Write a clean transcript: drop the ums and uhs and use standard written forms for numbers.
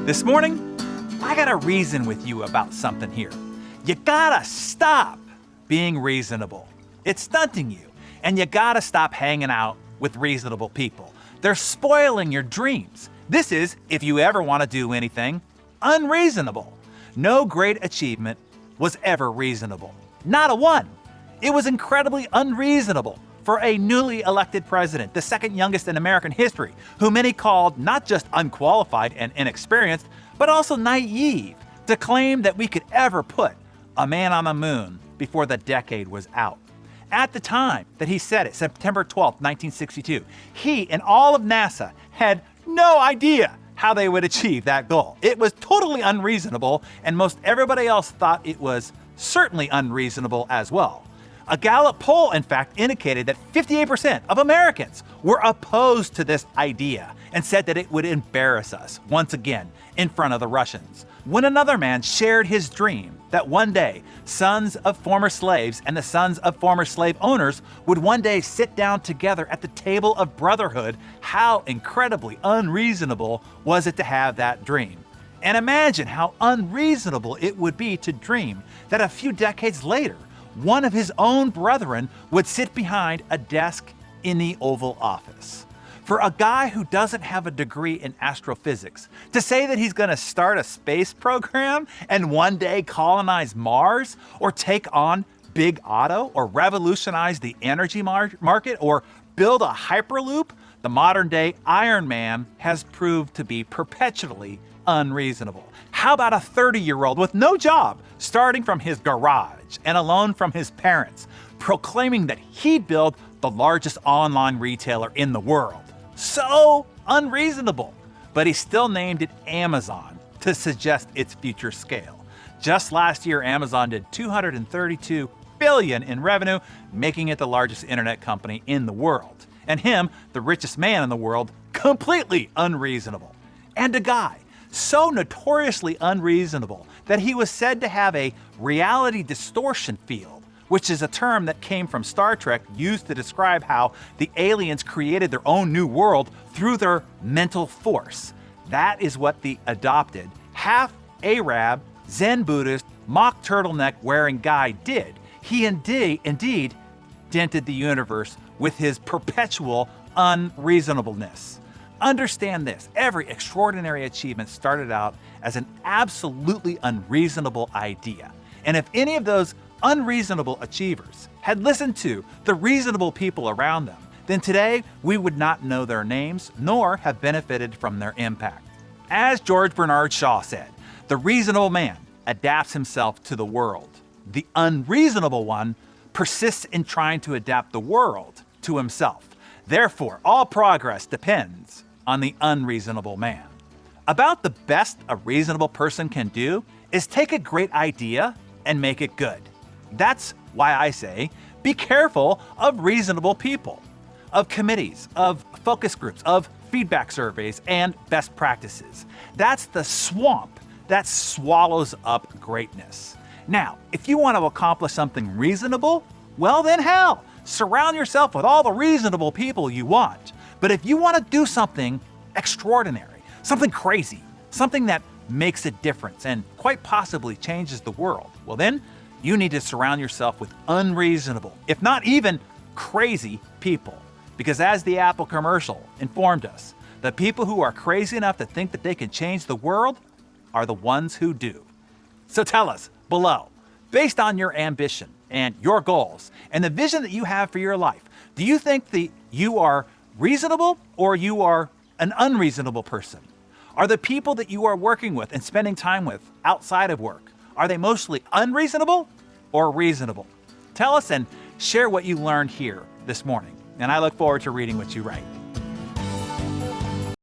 This morning, I gotta reason with you about something here. You gotta stop being reasonable. It's stunting you, and you gotta stop hanging out with reasonable people. They're spoiling your dreams. This is, if you ever want to do anything, unreasonable. No great achievement was ever reasonable. Not a one. It was incredibly unreasonable for a newly elected president, the second youngest in American history, who many called not just unqualified and inexperienced, but also naive, to claim that we could ever put a man on the moon before the decade was out. At the time that he said it, September 12, 1962, he and all of NASA had no idea how they would achieve that goal. It was totally unreasonable, and most everybody else thought it was certainly unreasonable as well. A Gallup poll, in fact, indicated that 58% of Americans were opposed to this idea and said that it would embarrass us once again in front of the Russians. When another man shared his dream that one day sons of former slaves and the sons of former slave owners would one day sit down together at the table of brotherhood, how incredibly unreasonable was it to have that dream? And imagine how unreasonable it would be to dream that a few decades later, one of his own brethren would sit behind a desk in the Oval Office. For a guy who doesn't have a degree in astrophysics to say that he's going to start a space program and one day colonize Mars, or take on Big Auto, or revolutionize the energy market, or build a Hyperloop, the modern day Iron Man has proved to be perpetually unreasonable. How about a 30-year-old with no job, starting from his garage and a loan from his parents, proclaiming that he'd build the largest online retailer in the world? So unreasonable. But he still named it Amazon to suggest its future scale. Just last year, Amazon did $232 billion in revenue, making it the largest internet company in the world. And him, the richest man in the world, completely unreasonable. And a guy so notoriously unreasonable that he was said to have a reality distortion field, which is a term that came from Star Trek, used to describe how the aliens created their own new world through their mental force. That is what the adopted, half Arab, Zen Buddhist, mock turtleneck wearing guy did. He indeed dented the universe with his perpetual unreasonableness. Understand this, every extraordinary achievement started out as an absolutely unreasonable idea. And if any of those unreasonable achievers had listened to the reasonable people around them, then today we would not know their names nor have benefited from their impact. As George Bernard Shaw said, the reasonable man adapts himself to the world. The unreasonable one persists in trying to adapt the world to himself. Therefore, all progress depends on the unreasonable man. About the best a reasonable person can do is take a great idea and make it good. That's why I say, be careful of reasonable people, of committees, of focus groups, of feedback surveys, and best practices. That's the swamp that swallows up greatness. Now, if you want to accomplish something reasonable, well then hell, surround yourself with all the reasonable people you want. But if you want to do something extraordinary, something crazy, something that makes a difference and quite possibly changes the world, well then, you need to surround yourself with unreasonable, if not even crazy people. Because as the Apple commercial informed us, the people who are crazy enough to think that they can change the world are the ones who do. So tell us below, based on your ambition and your goals and the vision that you have for your life, do you think that you are reasonable or you are an unreasonable person? Are the people that you are working with and spending time with outside of work, are they mostly unreasonable or reasonable? Tell us and share what you learned here this morning, and I look forward to reading what you write.